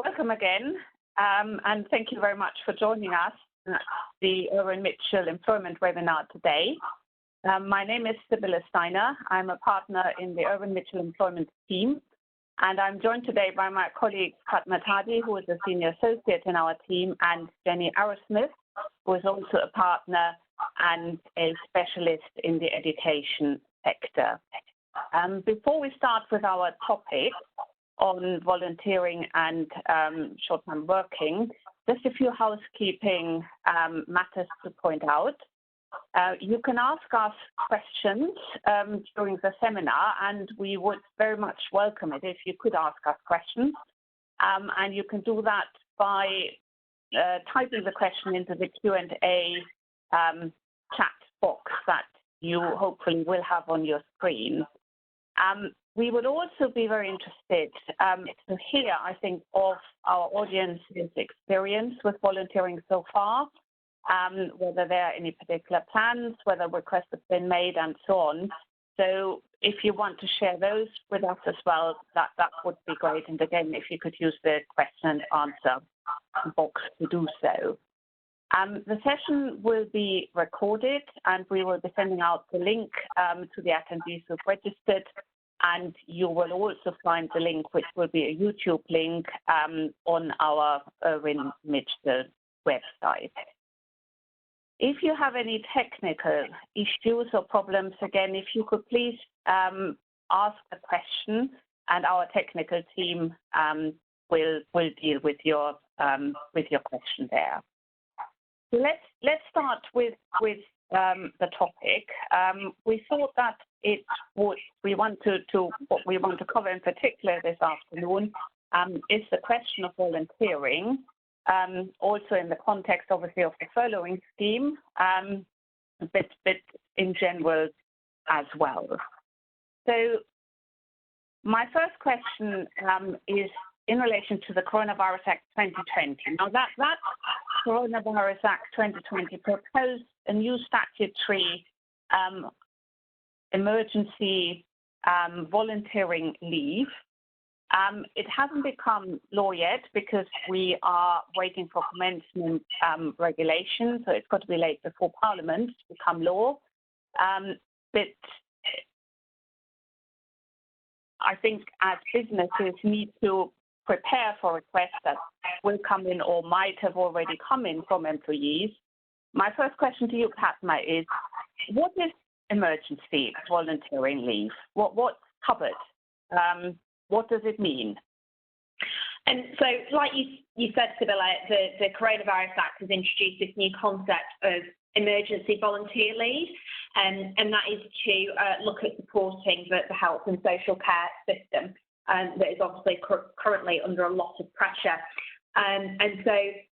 welcome again, and thank you very much for joining us at the Irwin Mitchell Employment webinar today. My name is Sibylle Steiner. I'm a partner in the Irwin Mitchell Employment team, and I'm joined today by my colleague Fatma Tadi, who is a senior associate in our team, and Jenny Arrowsmith, who is also a partner and a specialist in the education sector. Before we start with our topic on volunteering and short-term working, just a few housekeeping matters to point out. You can ask us questions during the seminar, and we would very much welcome it if you could ask us questions. And you can do that by typing the question into the Q&A chat box that you hopefully will have on your screen. We would also be very interested to hear, I think, of our audience's experience with volunteering so far, whether there are any particular plans, whether requests have been made, and so on. So if you want to share those with us as well, that would be great. And again, if you could use the question and answer box to do so. The session will be recorded, and we will be sending out the link to the attendees who've registered. And you will also find the link, which will be a YouTube link on our Irwin Mitchell website. If you have any technical issues or problems, again, if you could please ask a question, and our technical team will deal with your question there. So let's start with the topic. We thought that what we want to cover in particular this afternoon is the question of volunteering, also in the context, obviously, of the furloughing scheme, a bit in general as well. So my first question is in relation to the Coronavirus Act 2020. Now that Coronavirus Act 2020 proposed a new statutory emergency volunteering leave. It hasn't become law yet because we are waiting for commencement regulation, so it's got to be laid before Parliament to become law. But I think as businesses need to prepare for requests that will come in or might have already come in from employees. My first question to you, Fatma, is what is emergency volunteering leave? What's covered? What does it mean? And so, like you said, Sibylle, the Coronavirus Act has introduced this new concept of emergency volunteer leave, and that is to look at supporting the health and social care system that is obviously currently under a lot of pressure. And so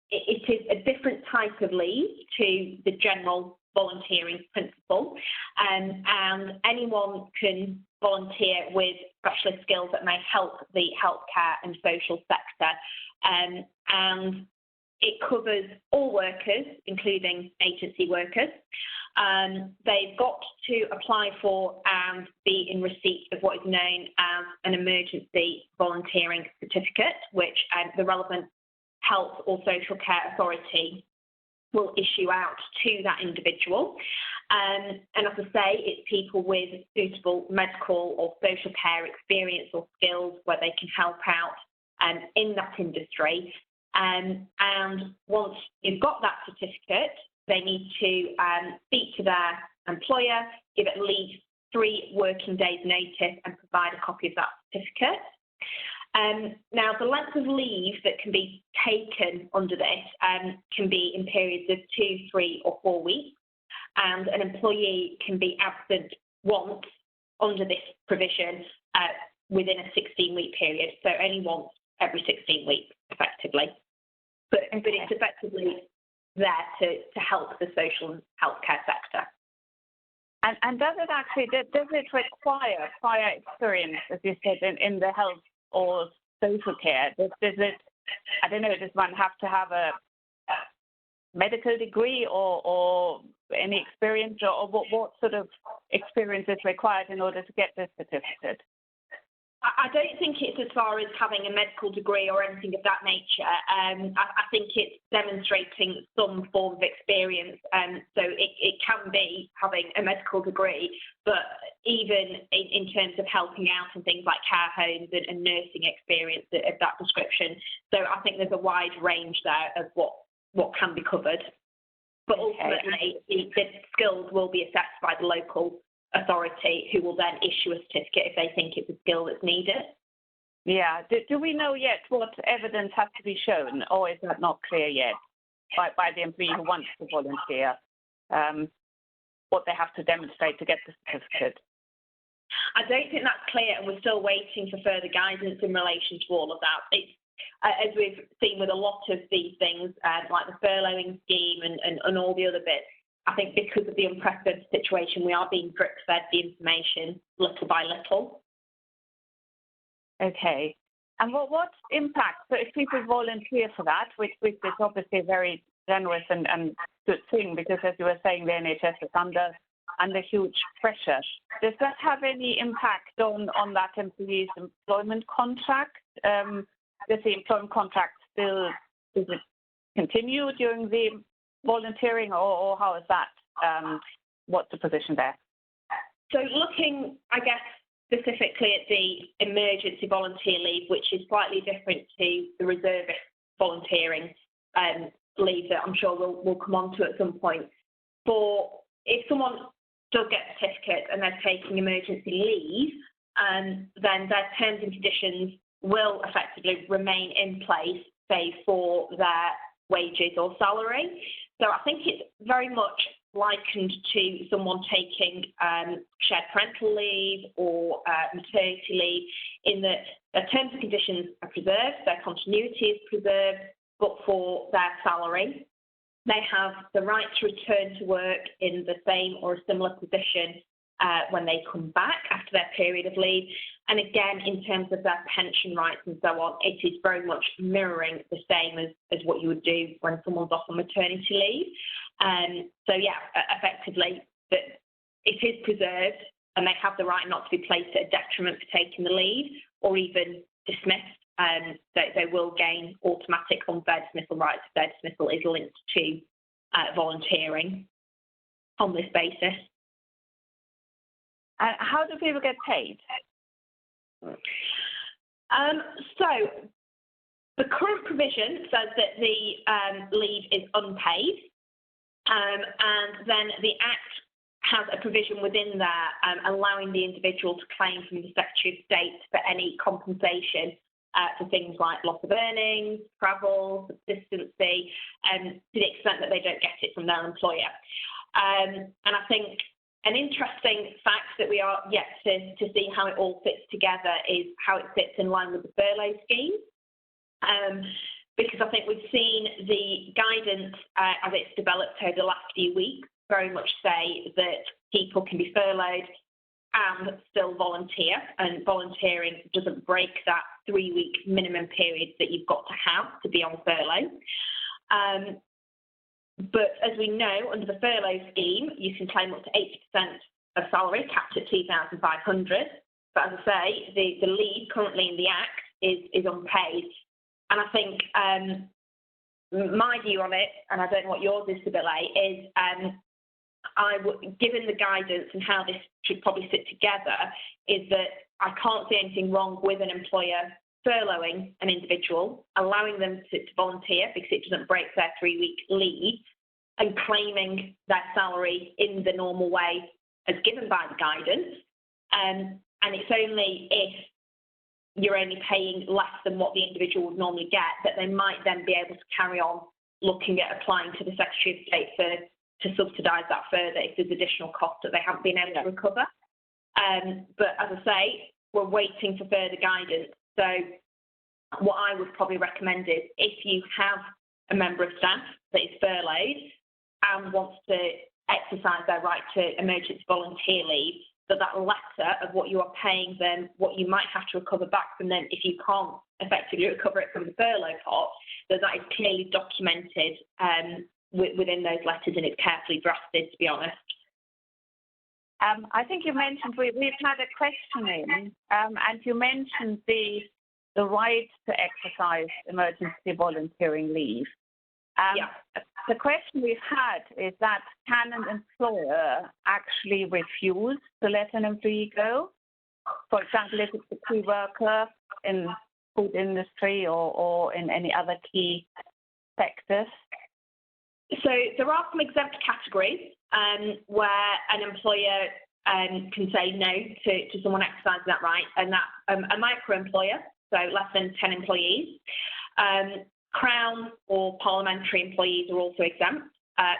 it is a different type of leave to the general volunteering principle, and anyone can volunteer with specialist skills that may help the healthcare and social sector, and it covers all workers, including agency workers. They've got to apply for and be in receipt of what is known as an emergency volunteering certificate, which the relevant health or social care authority will issue out to that individual. And as I say, it's people with suitable medical or social care experience or skills where they can help out in that industry. And once you've got that certificate, they need to speak to their employer, give at least 3 working days notice, and provide a copy of that certificate. Now, the length of leave that can be taken under this can be in periods of 2, 3, or 4 weeks, and an employee can be absent once under this provision within a 16-week period, so only once every 16 weeks, effectively. But it's effectively there to help the social and healthcare sector. And does it require prior experience, as you said, in the health or social care? Does it, I don't know, does one have to have a medical degree or any experience, or what sort of experience is required in order to get this certificate? I don't think it's as far as having a medical degree or anything of that nature. I think it's demonstrating some form of experience. So it can be having a medical degree, but even in terms of helping out in things like care homes and nursing experience of that description. So I think there's a wide range there of what can be covered. But ultimately, the skills will be assessed by the local authority, who will then issue a certificate if they think it's a skill that's needed. Yeah. Do we know yet what evidence has to be shown, or is that not clear yet by the employee who wants to volunteer? What they have to demonstrate to get the certificate? I don't think that's clear, and we're still waiting for further guidance in relation to all of that. It's as we've seen with a lot of these things, like the furloughing scheme and all the other bits. I think because of the unprecedented situation, we are being drip-fed the information little by little. Okay. And what impact, so if people volunteer for that, which is obviously a very generous and good thing, because as you were saying, the NHS is under huge pressure. Does that have any impact on that employee's employment contract? Does the employment contract does it continue during the volunteering, or how is that? What's the position there? So looking, I guess, specifically at the emergency volunteer leave, which is slightly different to the reservist volunteering leave that I'm sure we'll come on to at some point. If someone does get a certificate and they're taking emergency leave, then their terms and conditions will effectively remain in place, say, for their wages or salary. So I think it's very much likened to someone taking shared parental leave or maternity leave, in that their terms and conditions are preserved, their continuity is preserved, but for their salary. They have the right to return to work in the same or a similar position when they come back after their period of leave. And again, in terms of their pension rights and so on, it is very much mirroring the same as what you would do when someone's off on maternity leave. So yeah, effectively, that it is preserved, and they have the right not to be placed at a detriment for taking the leave or even dismissed. They will gain automatic unfair dismissal rights if their dismissal is linked to volunteering on this basis. How do people get paid? So the current provision says that the leave is unpaid, and then the Act has a provision within there allowing the individual to claim from the Secretary of State for any compensation for things like loss of earnings, travel, subsistency, to the extent that they don't get it from their employer. And I think an interesting fact that we are yet to see how it all fits together is how it fits in line with the furlough scheme. Because I think we've seen the guidance as it's developed over the last few weeks very much say that people can be furloughed and still volunteer, and volunteering doesn't break that 3-week minimum period that you've got to have to be on furlough. But as we know, under the furlough scheme, you can claim up to 80% of salary, capped at $2,500. But as I say, the leave currently in the Act is unpaid. And I think my view on it, and I don't know what yours is, Sibylle, is given the guidance and how this should probably sit together, is that I can't see anything wrong with an employer furloughing an individual, allowing them to volunteer because it doesn't break their 3-week leave, and claiming their salary in the normal way as given by the guidance. And it's only if you're only paying less than what the individual would normally get that they might then be able to carry on looking at applying to the Secretary of State to subsidise that further if there's additional costs that they haven't been able to recover. But as I say, we're waiting for further guidance. So what I would probably recommend is, if you have a member of staff that is furloughed and wants to exercise their right to emergency volunteer leave, that letter of what you are paying them, what you might have to recover back from them if you can't effectively recover it from the furlough pot, that is clearly documented within those letters, and it's carefully drafted, to be honest. I think you mentioned we've had a question in, and you mentioned the right to exercise emergency volunteering leave. Yeah. The question we've had is that can an employer actually refuse to let an employee go? For example, if it's a key worker in food industry or in any other key sectors? So there are some exempt categories where an employer can say no to someone exercising that right, and that's a micro-employer, so less than 10 employees. Crown or parliamentary employees are also exempt,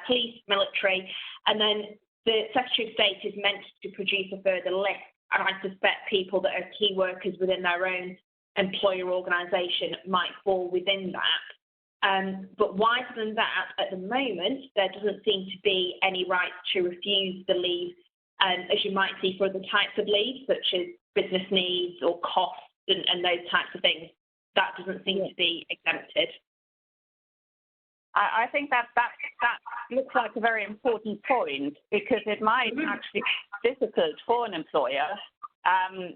police, military, and then the Secretary of State is meant to produce a further list, and I suspect people that are key workers within their own employer organisation might fall within that. But wider than that, at the moment, there doesn't seem to be any right to refuse the leave, as you might see for other types of leave, such as business needs or costs and those types of things. That doesn't seem to be exempted. I think that looks like a very important point, because it might actually be difficult for an employer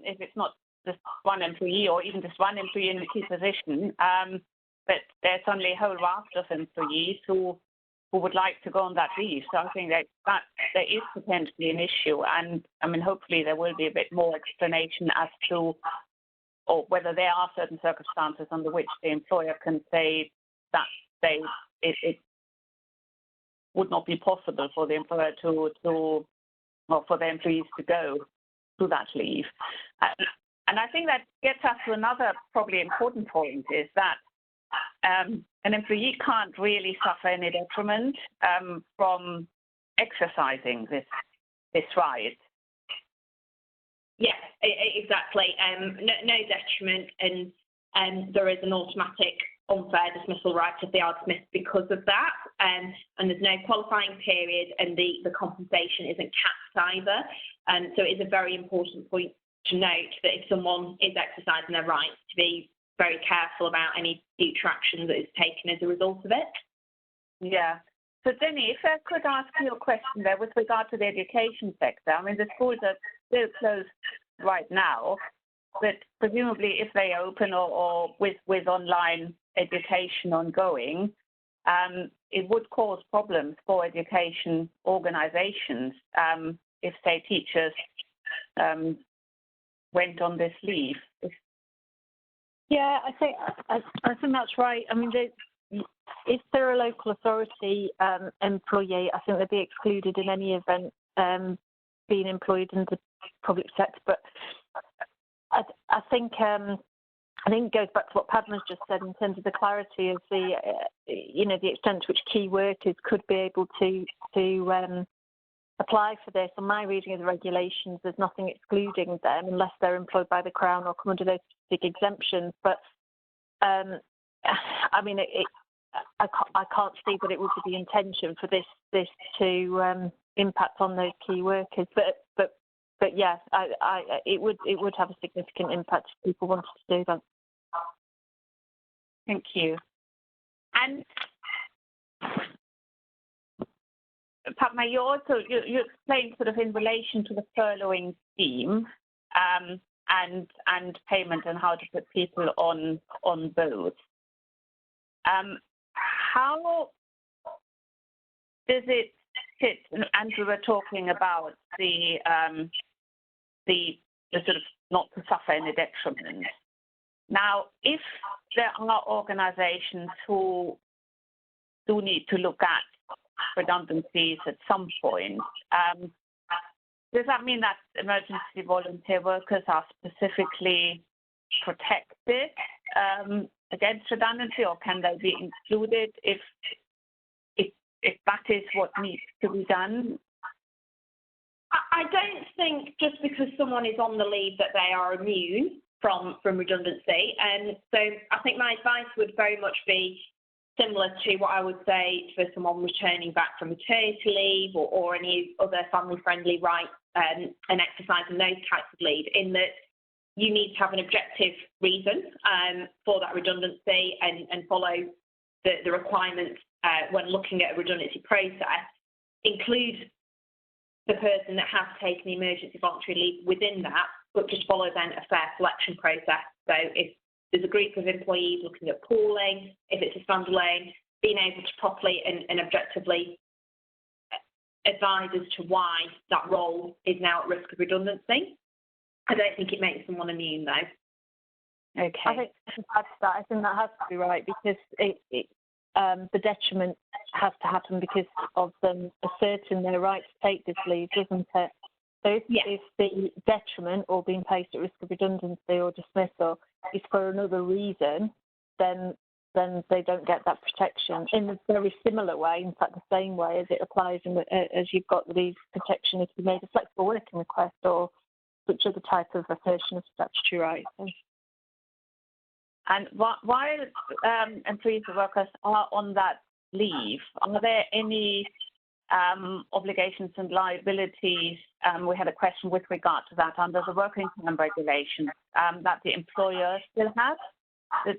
if it's not just one employee or even just one employee in a key position, but there's only a whole raft of employees who would like to go on that leave. So I think that there is potentially an issue, and I mean hopefully there will be a bit more explanation as to or whether there are certain circumstances under which the employer can say that it would not be possible for the employer or for the employees to go to that leave. And I think that gets us to another probably important point, is that an employee can't really suffer any detriment from exercising this right. Yes, exactly. No detriment, and there is an automatic unfair dismissal right if they are dismissed because of that, and there's no qualifying period, and the compensation isn't capped either. So it is a very important point to note that if someone is exercising their rights, to be very careful about any future action that is taken as a result of it. Yeah. So Jenny, if I could ask you a question there with regard to the education sector. I mean, the schools are still closed right now, but presumably if they open or with online education ongoing, it would cause problems for education organizations if, say, teachers went on this leave. Yeah, I think that's right. I mean, if they're a local authority employee, I think they'd be excluded in any event being employed in the public sector. But I think it goes back to what Padma's just said in terms of the clarity of the extent to which key workers could be able to apply for this. On my reading of the regulations, there's nothing excluding them unless they're employed by the Crown or come under those specific exemptions. But I mean, I can't see that it would be the intention for this to impact on those key workers. But yeah, it would have a significant impact if people wanted to do that. Thank you. And Padma, you explained sort of in relation to the furloughing scheme and payment and how to put people on both. How does it fit? And we were talking about the sort of not to suffer any detriment. Now, if there are organisations who do need to look at redundancies at some point, does that mean that emergency volunteer workers are specifically protected against redundancy, or can they be included if that is what needs to be done? I don't think just because someone is on the leave that they are immune from redundancy. And so I think my advice would very much be similar to what I would say for someone returning back from maternity leave or any other family-friendly rights and exercising those types of leave, in that you need to have an objective reason for that redundancy and follow the requirements when looking at a redundancy process. Include the person that has taken the emergency voluntary leave within that, but just follow then a fair selection process. So if there's a group of employees looking at pooling, if it's a standalone, being able to properly and objectively advise as to why that role is now at risk of redundancy. I don't think it makes someone immune, though. Okay. I think that has to be right, because the detriment has to happen because of them asserting their right to take this leave, doesn't it? So if the detriment or being placed at risk of redundancy or dismissal is for another reason, then they don't get that protection in a very similar way, in fact the same way as it applies as you've got the protection if you made a flexible working request or such other type of assertion of statutory rights. And while employees or workers are on that leave, are there any obligations and liabilities? We had a question with regard to that under the working time regulations that the employer still has.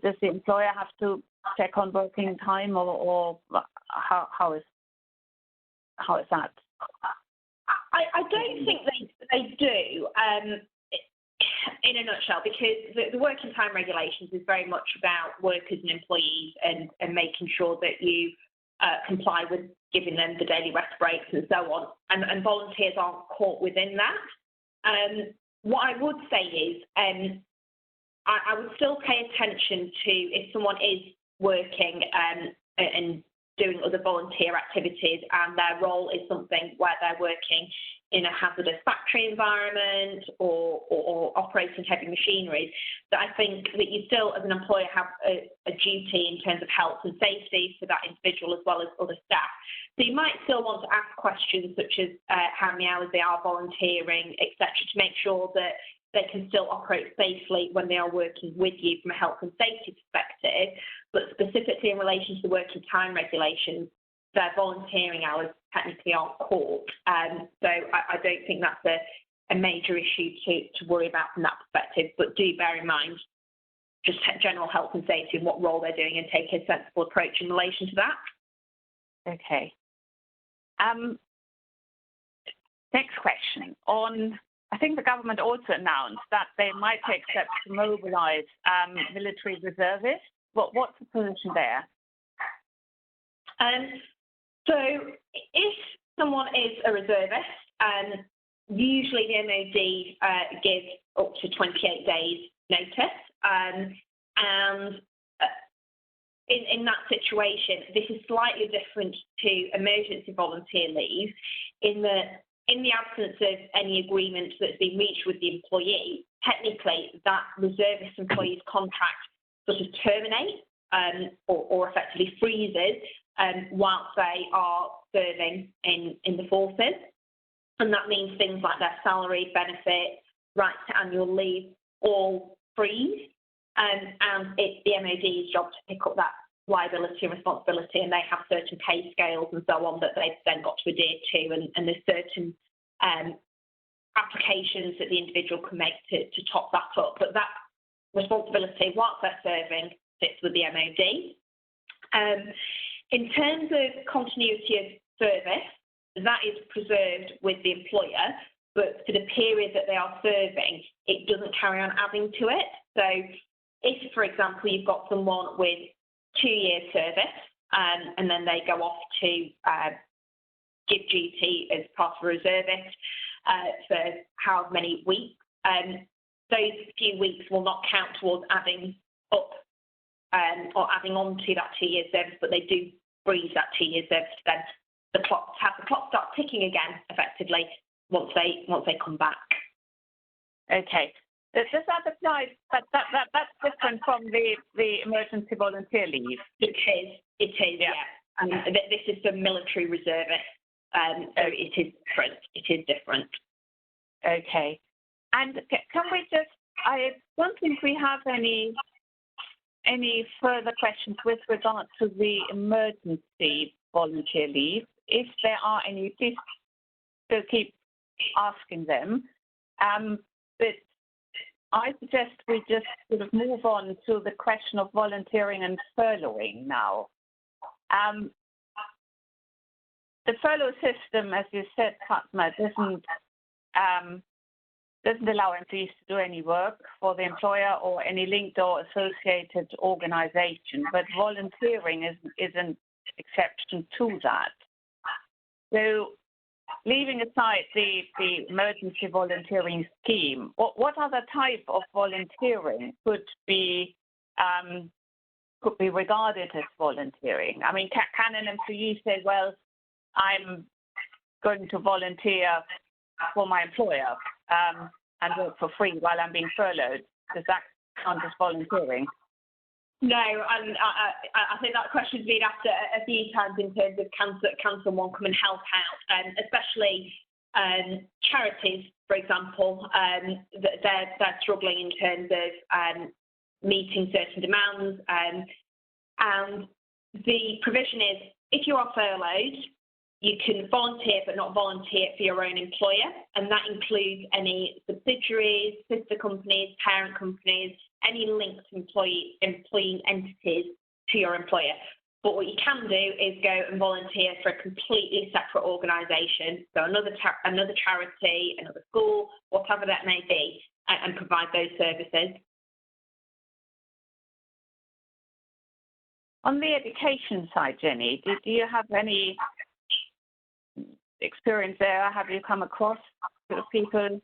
Does the employer have to check on working time, or how is that? I don't think they do. In a nutshell, because the working time regulations is very much about workers and employees and making sure that you comply with giving them the daily rest breaks and so on, and volunteers aren't caught within that. What I would say is I would still pay attention to if someone is working and doing other volunteer activities and their role is something where they're working in a hazardous factory environment or operating heavy machinery, that I think that you still, as an employer, have a duty in terms of health and safety for that individual as well as other staff. So you might still want to ask questions such as how many hours they are volunteering, etc., to make sure that they can still operate safely when they are working with you from a health and safety perspective. But specifically in relation to the working time regulations, their volunteering hours technically aren't caught. So I don't think that's a major issue to worry about from that perspective. But do bear in mind just general health and safety and what role they're doing, and take a sensible approach in relation to that. Okay. Next question. I think the government also announced that they might take steps to mobilise military reservists. What's the position there? So if someone is a reservist, usually the MOD gives up to 28 days notice. And in that situation, this is slightly different to emergency volunteer leave in that in the absence of any agreement that's been reached with the employee, technically that reservist employee's contract sort of terminates or effectively freezes whilst they are serving in the forces. And that means things like their salary, benefits, rights to annual leave all freeze. And it's the MOD's job to pick up that liability and responsibility, and they have certain pay scales and so on that they've then got to adhere to, and there's certain applications that the individual can make to top that up. But that responsibility, whilst they're serving, sits with the MOD. In terms of continuity of service, that is preserved with the employer, but for the period that they are serving, it doesn't carry on adding to it. So if, for example, you've got someone with 2 years service and then they go off to give duty as part of a reservist for however many weeks, those few weeks will not count towards adding up or adding on to that 2 years service, but they do freeze that 2 years service to then the clock start ticking again effectively once they come back. Okay. Does that apply? That's different from the emergency volunteer leave. It is, yeah. And this is the military reservist, so it is different. Okay. And can we just? I don't think we have any further questions with regard to the emergency volunteer leave. If there are any, please still keep asking them. But I suggest we just sort of move on to the question of volunteering and furloughing now. the furlough system, as you said, Fatma, doesn't allow employees to do any work for the employer or any linked or associated organization, but volunteering is an exception to that. So leaving aside the emergency volunteering scheme, what other type of volunteering could be regarded as volunteering? I mean, can an employee say, well, I'm going to volunteer for my employer and work for free while I'm being furloughed? Does that count as volunteering? No, and I think that question's been asked a few times in terms of can someone come and help out, especially charities, for example, they're struggling in terms of meeting certain demands, and the provision is if you are furloughed, you can volunteer but not volunteer for your own employer, and that includes any subsidiaries, sister companies, parent companies, any linked employing entities to your employer. But what you can do is go and volunteer for a completely separate organisation, so another charity, another school, whatever that may be, and provide those services. On the education side, Jenny, do you have any experience there? Have you come across people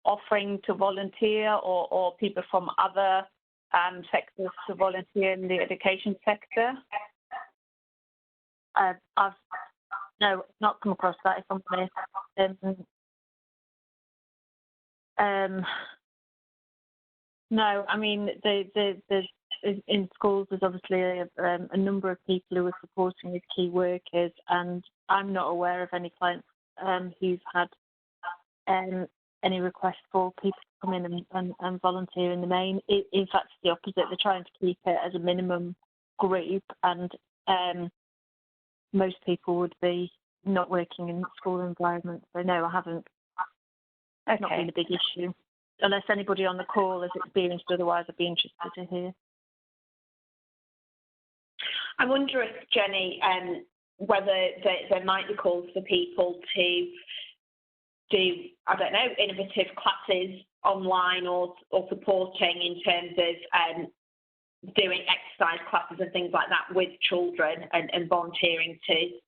offering to volunteer or people from other sectors to volunteer in the education sector? I've not come across that, if I'm honest. No, I mean, there's in schools there's obviously a number of people who are supporting as key workers, and I'm not aware of any clients who've had any request for people to come in and volunteer in the main. In fact, it's the opposite. They're trying to keep it as a minimum group, and most people would be not working in the school environment. So no, I haven't. It's not been a big issue. Unless anybody on the call has experienced otherwise, I'd be interested to hear. I wonder if, Jenny, whether there might be calls for people to do, I don't know, innovative classes online or supporting in terms of doing exercise classes and things like that with children and volunteering to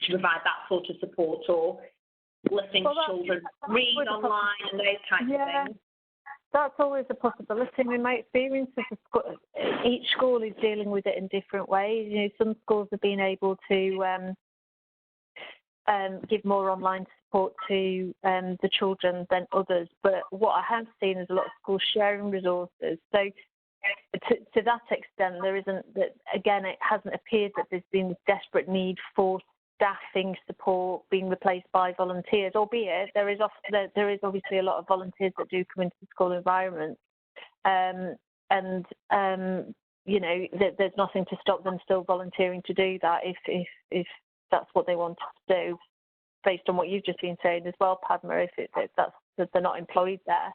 provide that sort of support, or listening to children read online and those types of things. That's always a possibility. I mean, my experience is each school is dealing with it in different ways. You know, some schools have been able to give more online support to the children than others. But what I have seen is a lot of schools sharing resources. So to that extent, there isn't that. Again, it hasn't appeared that there's been this desperate need for staffing support being replaced by volunteers, albeit there is obviously a lot of volunteers that do come into the school environment, you know, there's nothing to stop them still volunteering to do that if that's what they want to do, based on what you've just been saying as well, Padma, if they're not employed there.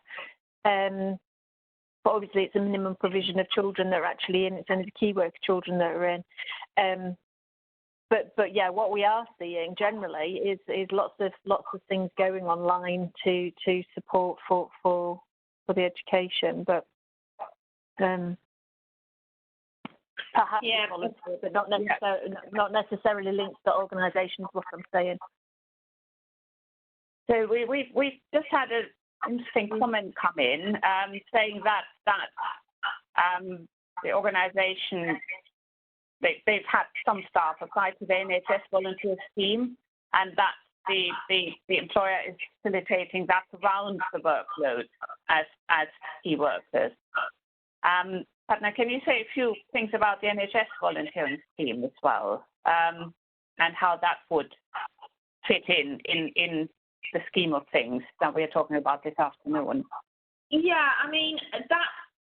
But obviously it's a minimum provision of children that are actually in. It's only the key worker children that are in. But yeah, what we are seeing generally is lots of things going online to support for the education, but perhaps volunteer, but not necessarily linked to organisations. What I'm saying. So we've just had an interesting comment come in saying that the organisation. They've had some staff apply to the NHS volunteer scheme, and that the employer is facilitating that around the workload as key workers. Padma, can you say a few things about the NHS volunteering scheme as well, and how that would fit in the scheme of things that we're talking about this afternoon? Yeah, I mean, that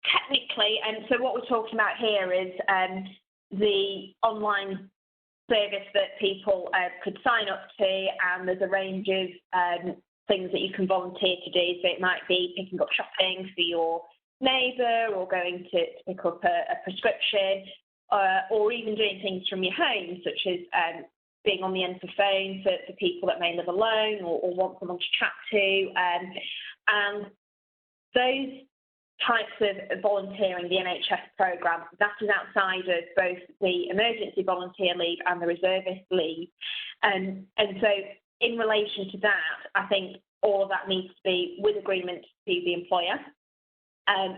technically, and so what we're talking about here is the online service that people could sign up to, and there's a range of things that you can volunteer to do. So it might be picking up shopping for your neighbour, or going to pick up a prescription, or even doing things from your home, such as being on the end of the phone for people that may live alone or want someone to chat to. And those types of volunteering, the NHS programme, that is outside of both the emergency volunteer leave and the reservist leave. And so in relation to that, I think all of that needs to be with agreement to the employer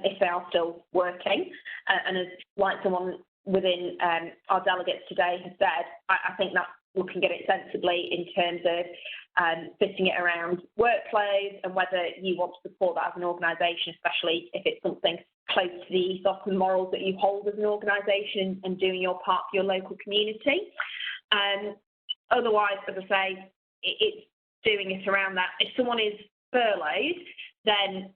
if they are still working. And as like someone within our delegates today has said, I think that's looking at it sensibly in terms of fitting it around workload and whether you want to support that as an organisation, especially if it's something close to the ethos and morals that you hold as an organisation and doing your part for your local community. Otherwise, as I say, it's doing it around that. If someone is furloughed, then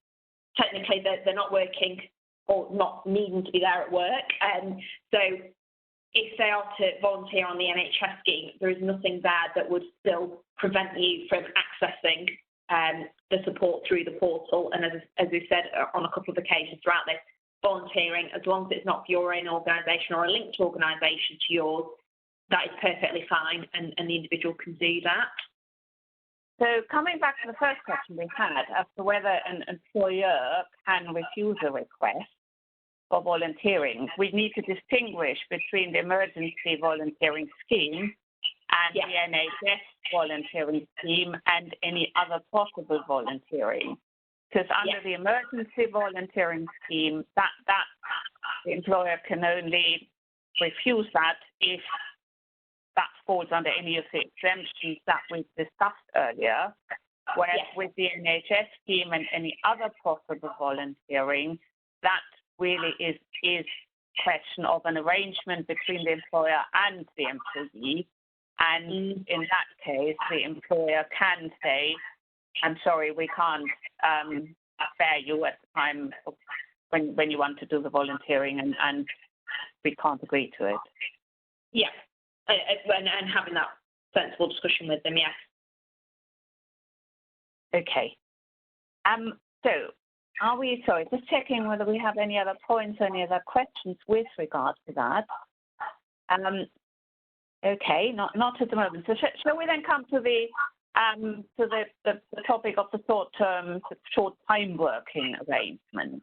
technically they're not working or not needing to be there at work. So if they are to volunteer on the NHS scheme, there is nothing there that would still prevent you from accessing the support through the portal. And as we've said on a couple of occasions throughout this, volunteering, as long as it's not for your own organisation or a linked organisation to yours, that is perfectly fine, and the individual can do that. So coming back to the first question we had as to whether an employer can refuse a request for volunteering, we need to distinguish between the emergency volunteering scheme and the NHS volunteering scheme and any other possible volunteering. Because under the emergency volunteering scheme, that the employer can only refuse that if that falls under any of the exemptions that we've discussed earlier. Whereas with the NHS scheme and any other possible volunteering, that really is question of an arrangement between the employer and the employee. And in that case, the employer can say, I'm sorry, we can't spare you at the time of when you want to do the volunteering, and we can't agree to it. Yeah, and having that sensible discussion with them, yes. Okay. So are we, just checking whether we have any other points, any other questions with regard to that. Okay, not at the moment. So shall we then come to the topic of the short time working arrangement?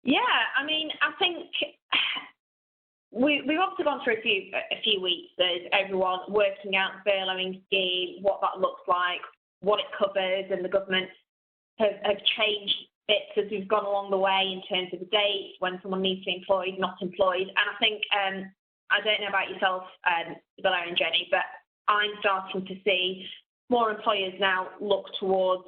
Yeah, I mean, I think we've obviously gone through a few weeks as everyone working out the furloughing scheme, what that looks like, what it covers, and the government have changed bits as we've gone along the way in terms of the dates, when someone needs to be employed, not employed. And I think, I don't know about yourself, Bella and Jenny, but I'm starting to see more employers now look towards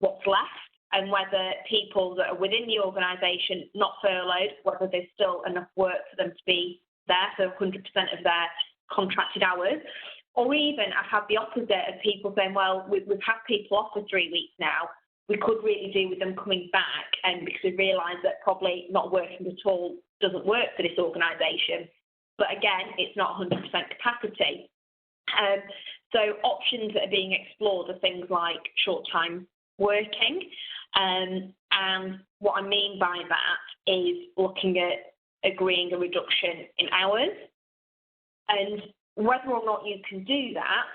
what's left and whether people that are within the organisation, not furloughed, whether there's still enough work for them to be there, so 100% of their contracted hours. Or even I've had the opposite of people saying, well, we've had people off for 3 weeks now. We could really do with them coming back, and because we realise that probably not working at all doesn't work for this organisation. But again, it's not 100% capacity. So options that are being explored are things like short-time working. And what I mean by that is looking at agreeing a reduction in hours. And whether or not you can do that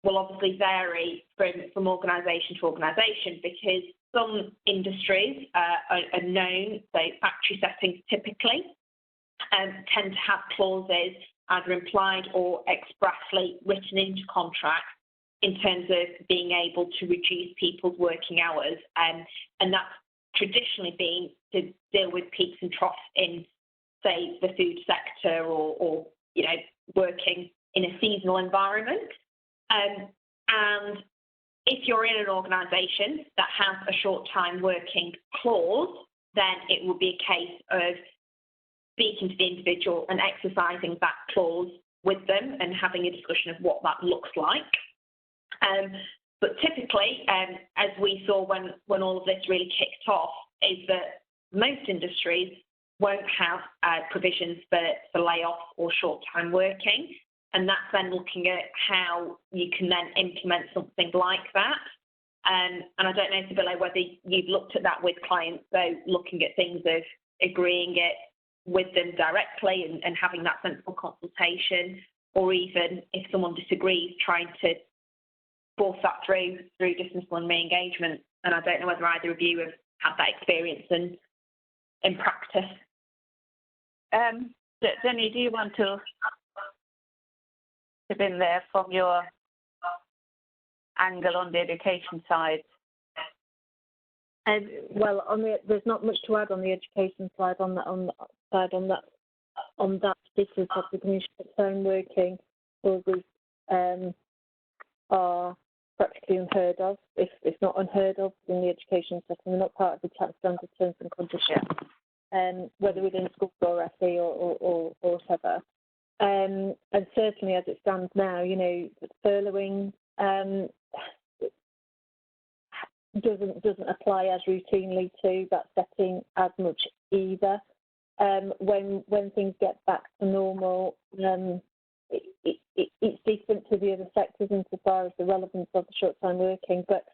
will obviously vary from organisation to organisation, because some industries are known, say factory settings typically, tend to have clauses either implied or expressly written into contracts in terms of being able to reduce people's working hours. And that's traditionally been to deal with peaks and troughs in, say, the food sector or working in a seasonal environment. And if you're in an organisation that has a short-time working clause, then it will be a case of speaking to the individual and exercising that clause with them and having a discussion of what that looks like. But typically, as we saw when all of this really kicked off, is that most industries won't have provisions for layoff or short-time working. And that's then looking at how you can then implement something like that. And I don't know, Sibylle, whether you've looked at that with clients, so looking at things of agreeing it with them directly and having that sensible consultation, or even if someone disagrees, trying to force that through dismissal and re-engagement. And I don't know whether either of you have had that experience in practice. Jenny, do you want to chip in there from your angle on the education side? Well, there's not much to add on the education side. On that particular topic, short-term working causes are practically unheard of, if not unheard of, in the education setting. They're not part of the standard terms and conditions, whether within school or FE or whatever. And certainly, as it stands now, furloughing doesn't apply as routinely to that setting as much either. When things get back to normal, it's different to the other sectors insofar as the relevance of the short-time working. But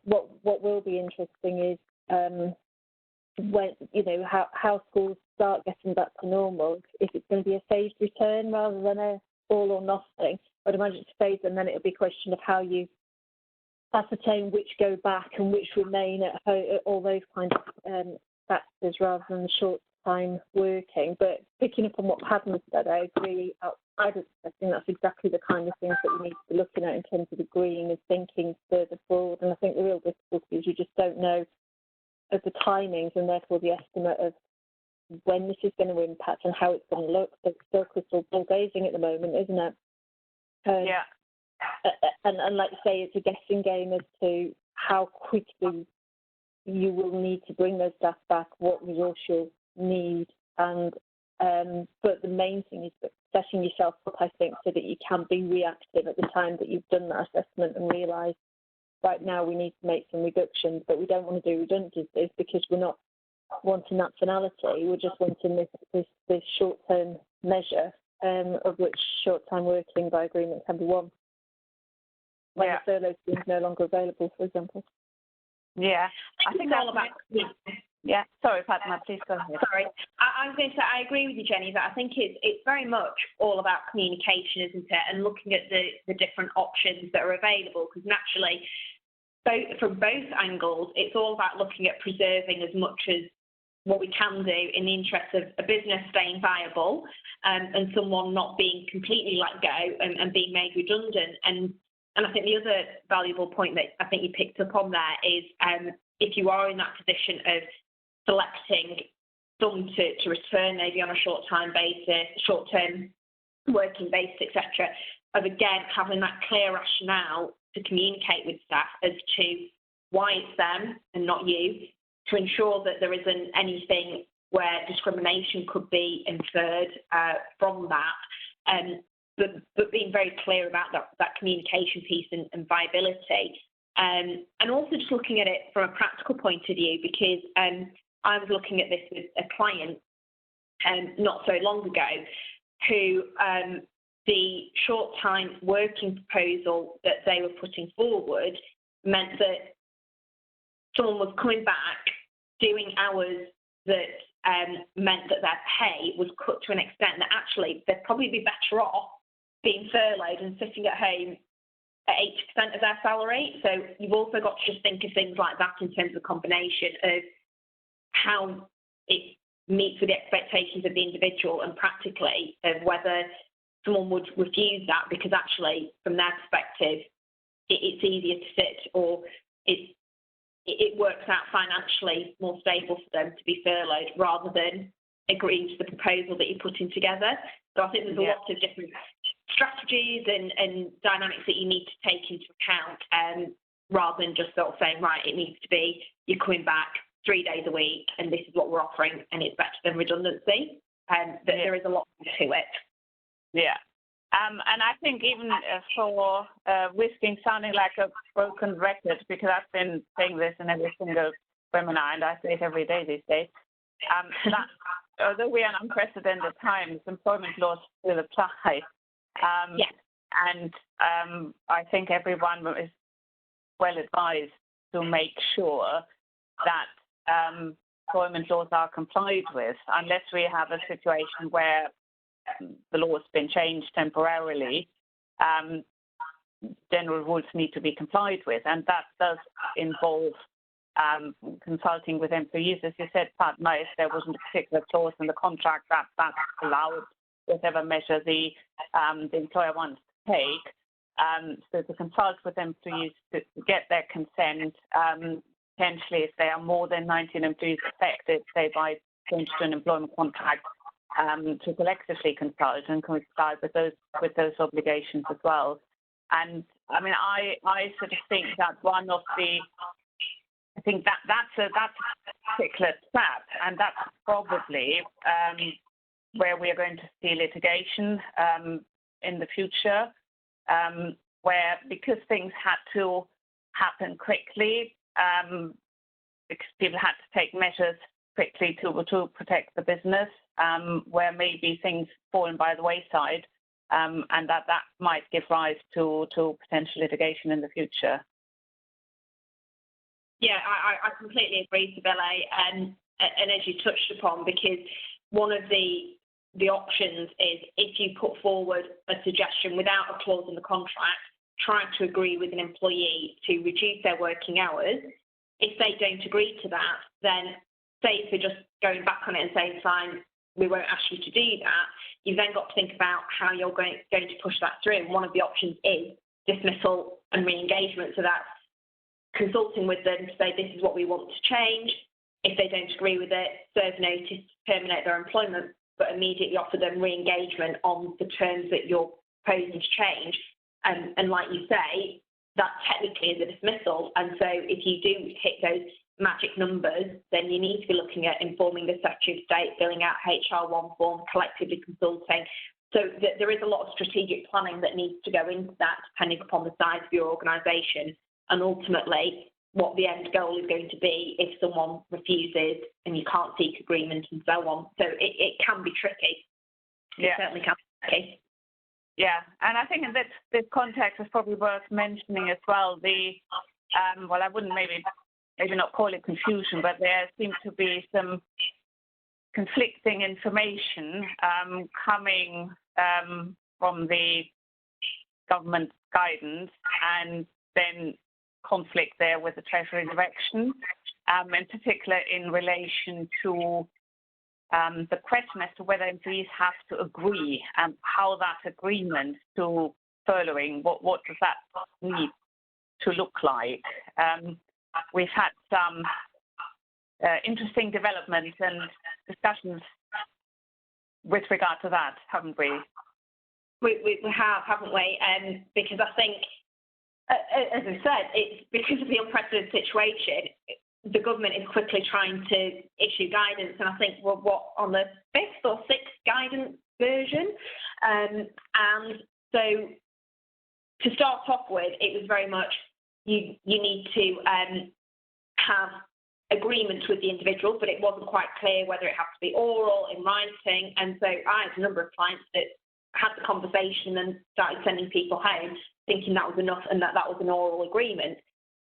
what will be interesting is when how schools start getting back to normal. If it's going to be a phased return rather than a all or nothing, I'd imagine it's phased, and then it'll be a question of how you ascertain which go back and which remain at home, all those kind of factors rather than the short time working. But picking up on what Padma said, I agree. I think that's exactly the kind of things that we need to be looking at in terms of agreeing and thinking further forward. And I think the real difficulty is you just don't know of the timings and therefore the estimate of when this is going to impact and how it's going to look. So it's still crystal ball gazing at the moment, isn't it? Yeah. And like you say, it's a guessing game as to how quickly you will need to bring those staff back, what resource you'll need, and but the main thing is setting yourself up, I think, so that you can be reactive at the time that you've done that assessment and realise right now we need to make some reductions, but we don't want to do redundancies because we're not wanting that finality. We're just wanting this short-term measure of which short-time working by agreement can be one. When the furlough scheme is no longer available, for example. Yeah, I think all about. Yeah, sorry, Padma, please go ahead. Sorry, I was going to say I agree with you, Jenny, that I think it's very much all about communication, isn't it? And looking at the different options that are available, because naturally, from both angles, it's all about looking at preserving as much as what we can do in the interest of a business staying viable and someone not being completely let go and being made redundant. And I think the other valuable point that I think you picked up on there is if you are in that position of selecting some to return maybe on a short-term working basis, etc., of again having that clear rationale to communicate with staff as to why it's them and not you, to ensure that there isn't anything where discrimination could be inferred from that. But being very clear about that communication piece and viability. And also just looking at it from a practical point of view, because I was looking at this with a client not so long ago who the short-time working proposal that they were putting forward meant that someone was coming back, doing hours that meant that their pay was cut to an extent that actually they'd probably be better off being furloughed and sitting at home at 80% of their salary. So you've also got to just think of things like that in terms of combination of how it meets with the expectations of the individual and practically of whether someone would refuse that because actually from their perspective it's easier to sit, or it works out financially more stable for them to be furloughed rather than agreeing to the proposal that you're putting together. So I think there's a lot of different strategies and dynamics that you need to take into account rather than just sort of saying, right, it needs to be you're coming back 3 days a week and this is what we're offering and it's better than redundancy. There is a lot to it. Yeah. And I think even for whisking sounding like a broken record, because I've been saying this in every single webinar and I say it every day these days, that although we are in unprecedented times, employment laws still apply. And I think everyone is well advised to make sure that employment laws are complied with, unless we have a situation where the law has been changed temporarily. General rules need to be complied with, and that does involve consulting with employees. As you said, Padma, if there wasn't a particular clause in the contract that allowed whatever measure the employer wants to take, so to consult with employees to get their consent, potentially if there are more than 19 employees affected, say by change to an employment contract, to collectively consult and comply with those obligations as well. And I mean, I sort of think that I think that's a particular trap, and that's probably where we are going to see litigation in the future, where because things had to happen quickly, because people had to take measures quickly to protect the business, where maybe things fallen by the wayside, and that might give rise to potential litigation in the future. Yeah, I completely agree, Sibylle, and as you touched upon, because one of the options is if you put forward a suggestion without a clause in the contract, trying to agree with an employee to reduce their working hours. If they don't agree to that, then say if they're just going back on it and saying, fine, we won't ask you to do that, you've then got to think about how you're going to push that through. And one of the options is dismissal and re-engagement. So that's consulting with them to say, this is what we want to change. If they don't agree with it, serve notice to terminate their employment, but immediately offer them re-engagement on the terms that you're proposing to change. And like you say, that technically is a dismissal. And so if you do hit those magic numbers, then you need to be looking at informing the Secretary of State, filling out HR1 form, collectively consulting. So there is a lot of strategic planning that needs to go into that, depending upon the size of your organisation, and ultimately what the end goal is going to be if someone refuses and you can't seek agreement and so on. So it can be tricky. It certainly can be tricky. Yeah, and I think in this context it's probably worth mentioning as well I wouldn't maybe not call it confusion, but there seems to be some conflicting information coming from the government guidance, and then conflict there with the Treasury direction, in particular in relation to the question as to whether employees have to agree and how that agreement to furloughing, what does that need to look like. We've had some interesting developments and discussions with regard to that, haven't we? We have, haven't we? Because I think, as I said, it's because of the unprecedented situation, the government is quickly trying to issue guidance, and I think we're on the 5th or 6th guidance version. And so to start off with, it was very much you need to have agreement with the individual, but it wasn't quite clear whether it had to be oral, in writing. And so I had a number of clients that had the conversation and started sending people home thinking that was enough and that was an oral agreement.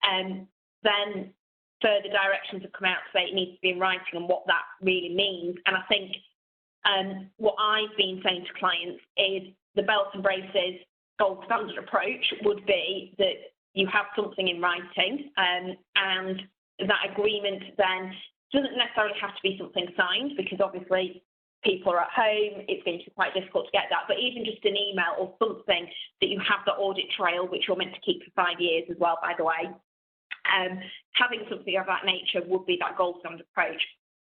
And then further directions have come out to say it needs to be in writing and what that really means. And I think what I've been saying to clients is the belt and braces gold standard approach would be that you have something in writing, and that agreement then doesn't necessarily have to be something signed, because obviously people are at home, it's going to be quite difficult to get that, but even just an email or something that you have the audit trail, which you're meant to keep for 5 years as well, by the way. Having something of that nature would be that gold standard approach.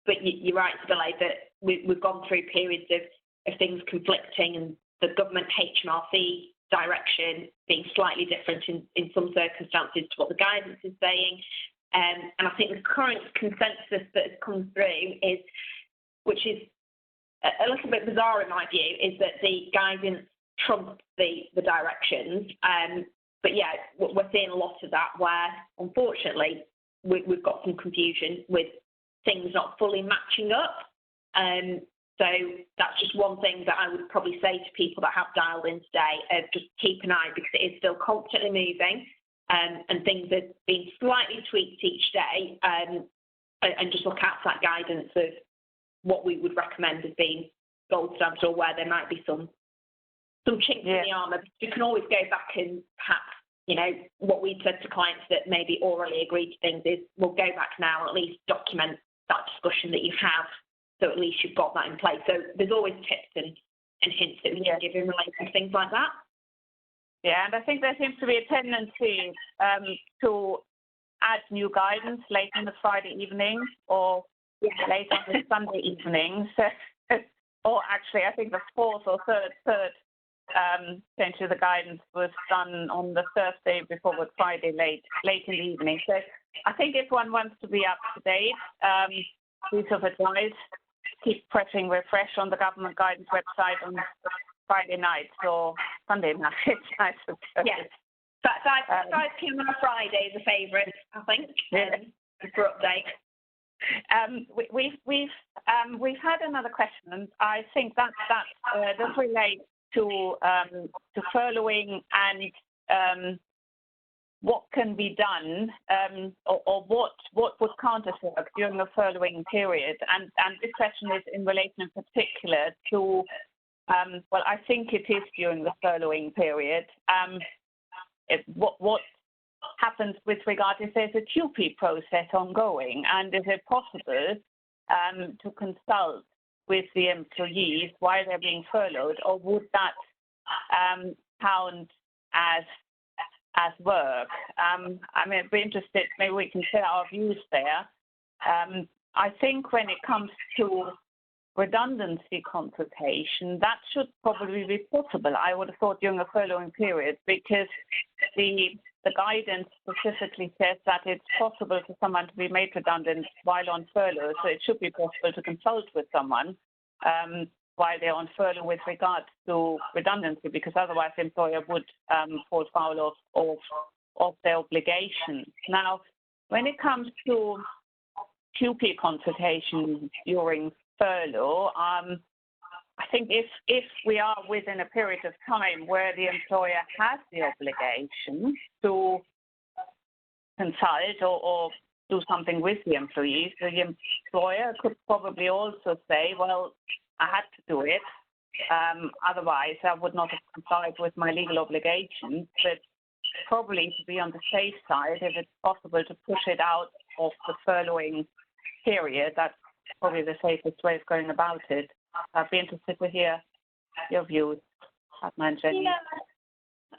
But you're right, Sibylle, that we've gone through periods of things conflicting, and the government HMRC direction being slightly different in some circumstances to what the guidance is saying. And I think the current consensus that has come through is, which is a little bit bizarre in my view, is that the guidance trumps the directions. But yeah, we're seeing a lot of that where, unfortunately, we've got some confusion with things not fully matching up. So that's just one thing that I would probably say to people that have dialed in today, of just keep an eye, because it is still constantly moving, and things are being slightly tweaked each day. and just look out for that guidance of what we would recommend as being gold standard, or where there might be some chinks in the armour. You can always go back and perhaps, you know, what we've said to clients that maybe orally agreed to things is we'll go back now and at least document that discussion that you have, so at least you've got that in place. So there's always tips and hints that we can give in relation to things like that. Yeah, and I think there seems to be a tendency to add new guidance late on the Friday evening or late on the Sunday evening. Or actually, I think the fourth or third change to the guidance was done on the Thursday before Good Friday, late in the evening. So I think if one wants to be up to date, piece of advice: keep pressing refresh on the government guidance website on Friday nights or Sunday nights, I suppose. Yes. 5 p.m. on a Friday is a favourite, I think, for update. We've had another question, and I think that does relate to furloughing and what can be done, or what would counter work during the furloughing period. And this question is in relation in particular to, well, I think it is during the furloughing period. What happens with regard if there's a QP process ongoing, and is it possible to consult with the employees while they're being furloughed, or would that count as work? I mean, I'd be interested, maybe we can share our views there. I think when it comes to redundancy consultation, that should probably be possible, I would have thought, during a furloughing period, because the guidance specifically says that it's possible for someone to be made redundant while on furlough, so it should be possible to consult with someone while they're on furlough with regard to redundancy, because otherwise the employer would fall foul of their obligations. Now, when it comes to QP consultation during furlough, I think if we are within a period of time where the employer has the obligation to consult or do something with the employees, the employer could probably also say, well, I had to do it, otherwise I would not have complied with my legal obligations. But probably, to be on the safe side, if it's possible to push it out of the furloughing period, that's probably the safest way of going about it. I'd be interested to hear your views, Fatma and Jenny. Yeah,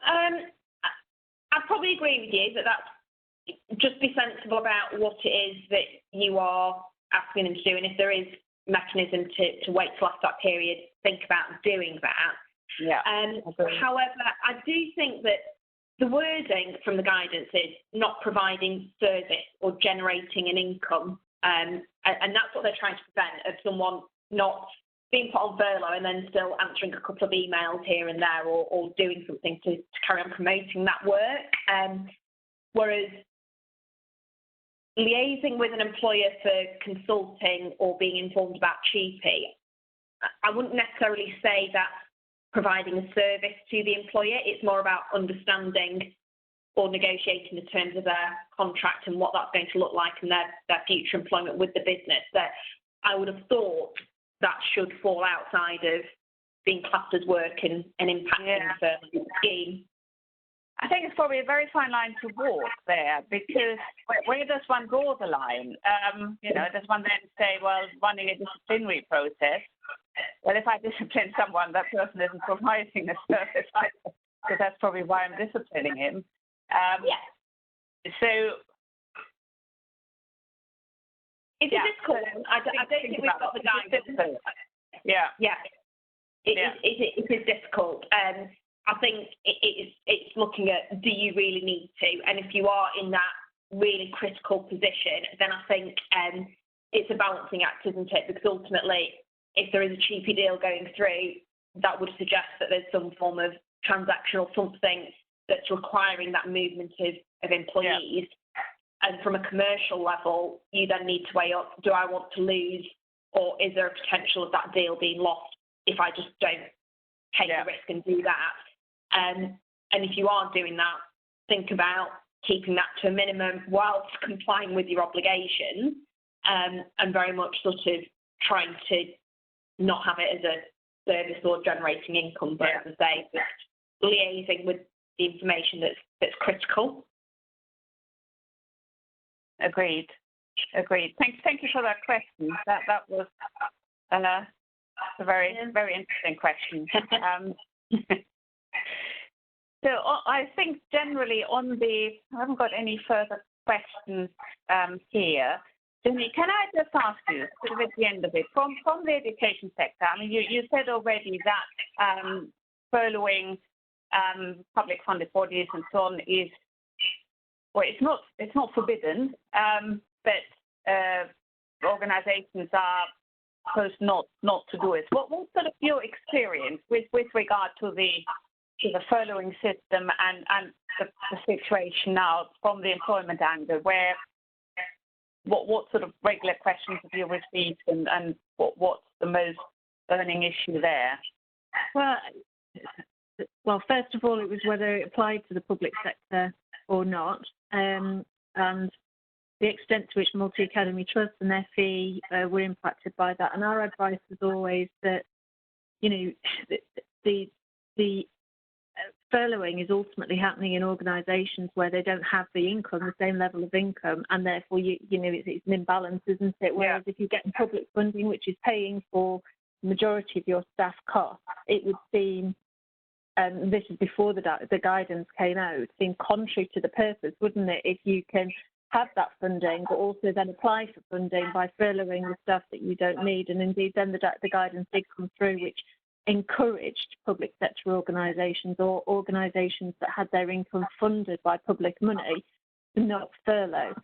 I'd probably agree with you that's just be sensible about what it is that you are asking them to do, and if there is mechanism to wait till after that period, think about doing that. Yeah. However, I do think that the wording from the guidance is not providing service or generating an income, and that's what they're trying to prevent, of someone not being put on furlough and then still answering a couple of emails here and there, or doing something to carry on promoting that work. Whereas liaising with an employer for consulting or being informed about QP, I wouldn't necessarily say that's providing a service to the employer. It's more about understanding or negotiating the terms of their contract and what that's going to look like in their future employment with the business. That I would have thought that should fall outside of being classed as work and impacting the scheme. I think it's probably a very fine line to walk there, because where does one draw the line? Does one then say, well, running a disciplinary process, well, if I discipline someone, that person isn't providing a service, because that's probably why I'm disciplining him. So it's a difficult one. I don't think we've got the guidance. It is difficult. I think it's looking at, do you really need to? And if you are in that really critical position, then I think it's a balancing act, isn't it? Because ultimately, if there is a cheapy deal going through, that would suggest that there's some form of transactional something that's requiring that movement of employees. And from a commercial level, you then need to weigh up, do I want to lose, or is there a potential of that deal being lost if I just don't take the risk and do that? And if you are doing that, think about keeping that to a minimum whilst complying with your obligations, and very much sort of trying to not have it as a service or generating income, but as I say, just liaising with the information that's critical. Agreed. Thank you for that question. That was a very interesting question. So I think generally I haven't got any further questions here. Jenny, can I just ask you, sort of at the end of it, from the education sector, I mean, you said already that furloughing public funded bodies and so on is, well, it's not forbidden, but organizations are supposed not to do it. What's sort of your experience with regard to the furloughing system and the situation now from the employment angle, where what sort of regular questions have you received and what's the most burning issue there? Well, first of all, it was whether it applied to the public sector or not, and the extent to which multi-academy trusts and FE were impacted by that. And our advice was always that, the furloughing is ultimately happening in organisations where they don't have the income, the same level of income, and therefore, it's an imbalance, isn't it? Whereas if you get public funding, which is paying for the majority of your staff costs, it would seem, this is before the guidance came out, seem contrary to the purpose, wouldn't it? If you can have that funding, but also then apply for funding by furloughing the stuff that you don't need. And indeed, then the guidance did come through, which encouraged public sector organisations or organisations that had their income funded by public money to not furlough.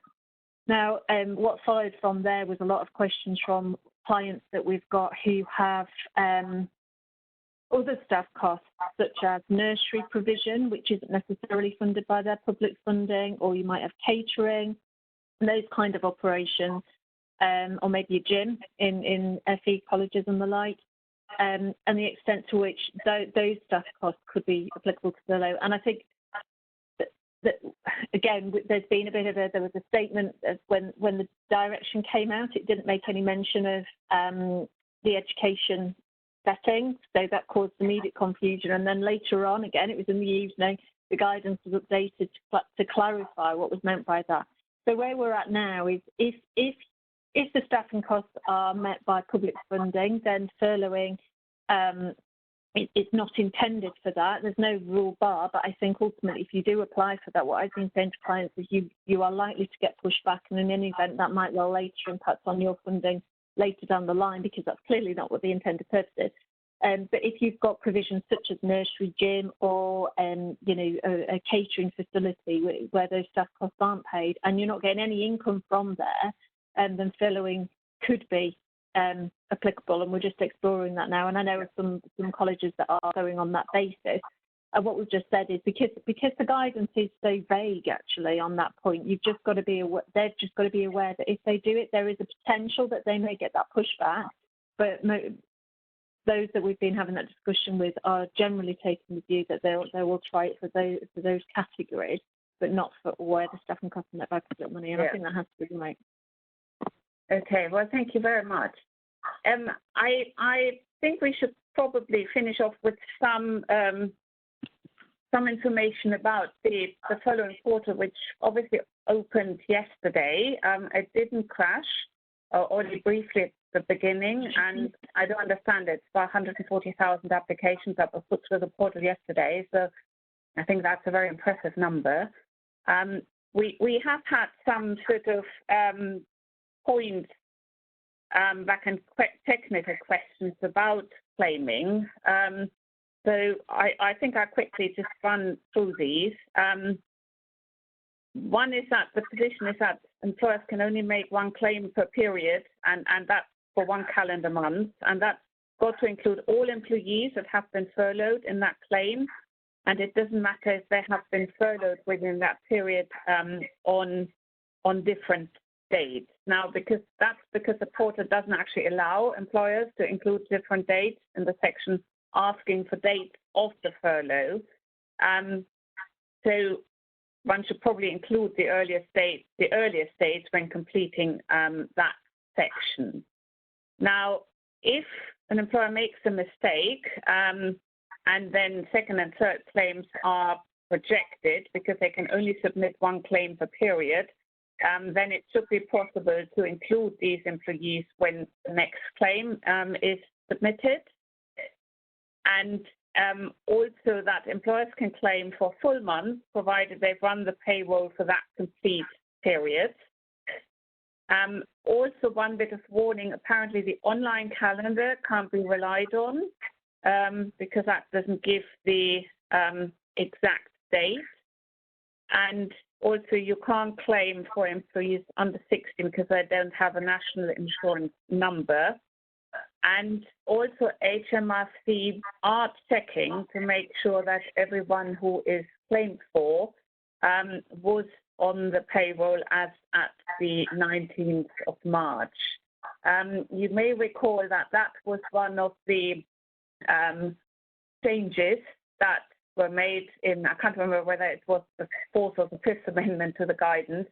Now, what followed from there was a lot of questions from clients that we've got who have other staff costs, such as nursery provision, which isn't necessarily funded by their public funding, or you might have catering, and those kind of operations, or maybe a gym in FE colleges and the like. And the extent to which those staff costs could be applicable to furlough. And I think that again, there's been there was a statement of when the direction came out, it didn't make any mention of the education setting, so that caused immediate confusion. And then later on, again, it was in the evening, the guidance was updated to clarify what was meant by that. So where we're at now is if the staffing costs are met by public funding, then furloughing it's not intended for that. There's no rule bar, but I think ultimately if you do apply for that, what I've been saying to clients is you are likely to get pushed back, and in any event that might well later impact on your funding later down the line, because that's clearly not what the intended purpose is. But if you've got provisions such as nursery, gym, or a catering facility where those staff costs aren't paid, and you're not getting any income from there, then furloughing could be applicable, and we're just exploring that now. And I know of some colleges that are going on that basis. And what we've just said is because the guidance is so vague, actually, on that point, you've just got to be aware. They've just got to be aware that if they do it, there is a potential that they may get that pushback. But those that we've been having that discussion with are generally taking the view that they will try it for those categories, but not for where the staff and costs are met by public money. And I think that has to be right. Okay, well, thank you very much. I think we should probably finish off with some information about the furloughing portal, which obviously opened yesterday. It didn't crash, only briefly at the beginning, and I don't understand it. It's about 140,000 applications that were put through the portal yesterday, so I think that's a very impressive number. We have had some sort of points back and technical questions about claiming. So I think I'll quickly just run through these. One is that the position is that employers can only make one claim per period, and that's for one calendar month, and that's got to include all employees that have been furloughed in that claim, and it doesn't matter if they have been furloughed within that period on different dates. Now, because the portal doesn't actually allow employers to include different dates in the section asking for dates of the furlough. So one should probably include the earliest date when completing that section. Now, if an employer makes a mistake and then second and third claims are rejected because they can only submit one claim per period, then it should be possible to include these employees when the next claim is submitted. And also that employers can claim for full months, provided they've run the payroll for that complete period. Also, one bit of warning, apparently the online calendar can't be relied on because that doesn't give the exact date. And also, you can't claim for employees under 16 because they don't have a national insurance number. And also, HMRC are checking to make sure that everyone who is claimed for was on the payroll as at the 19th of March. You may recall that that was one of the changes that were made in, I can't remember whether it was the 4th or the 5th Amendment to the guidance,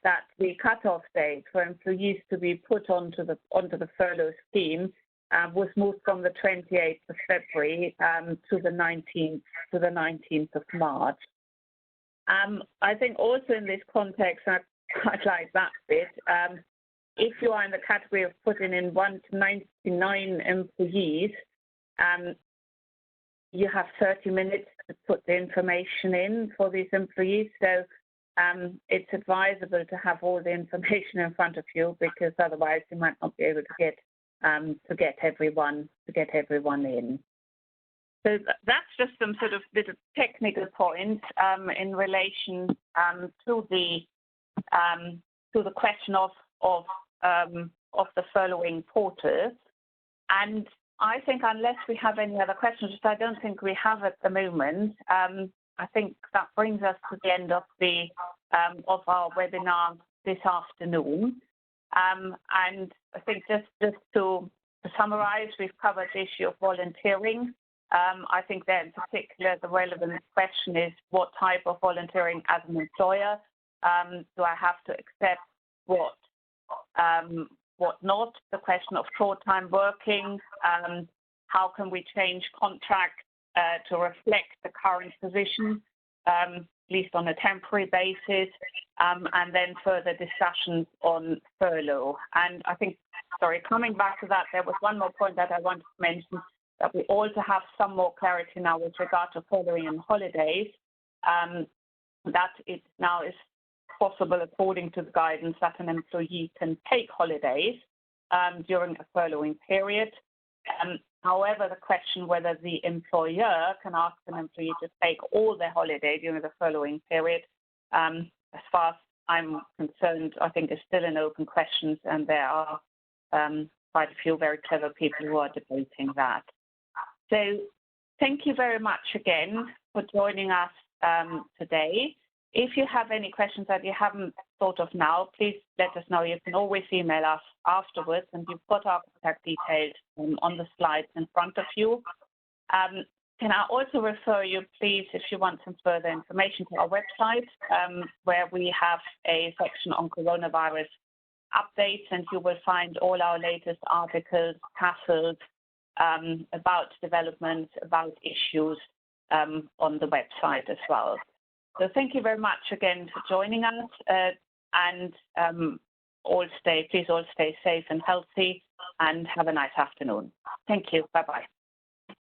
that the cutoff date for employees to be put onto the furlough scheme was moved from the 28th of February to the 19th of March. I think also in this context, I quite like that bit. If you are in the category of putting in 1 to 99 employees, you have 30 minutes to put the information in for these employees. So it's advisable to have all the information in front of you because otherwise you might not be able to get everyone in. So that's just some sort of little technical points in relation to the question of the furloughing portal. And I think unless we have any other questions, which I don't think we have at the moment, I think that brings us to the end of our webinar this afternoon. And I think just to summarize, we've covered the issue of volunteering. I think that in particular, the relevant question is what type of volunteering as an employer do I have to accept, what not? The question of short-time working, how can we change contracts to reflect the current position, at least on a temporary basis, and then further discussions on furlough. And I think, coming back to that, there was one more point that I wanted to mention, that we also have some more clarity now with regard to furloughing and holidays, that it now is possible, according to the guidance, that an employee can take holidays during a furloughing period. However, the question whether the employer can ask an employee to take all their holiday during the furloughing period, as far as I'm concerned, I think is still an open question, and there are quite a few very clever people who are debating that. So thank you very much again for joining us today. If you have any questions that you haven't thought of now, please let us know. You can always email us afterwards, and you've got our contact details on the slides in front of you. Can I also refer you, please, if you want some further information, to our website, where we have a section on coronavirus updates, and you will find all our latest articles, CASLs, about developments, about issues on the website as well. So thank you very much again for joining us, and please all stay safe and healthy, and have a nice afternoon. Thank you. Bye-bye.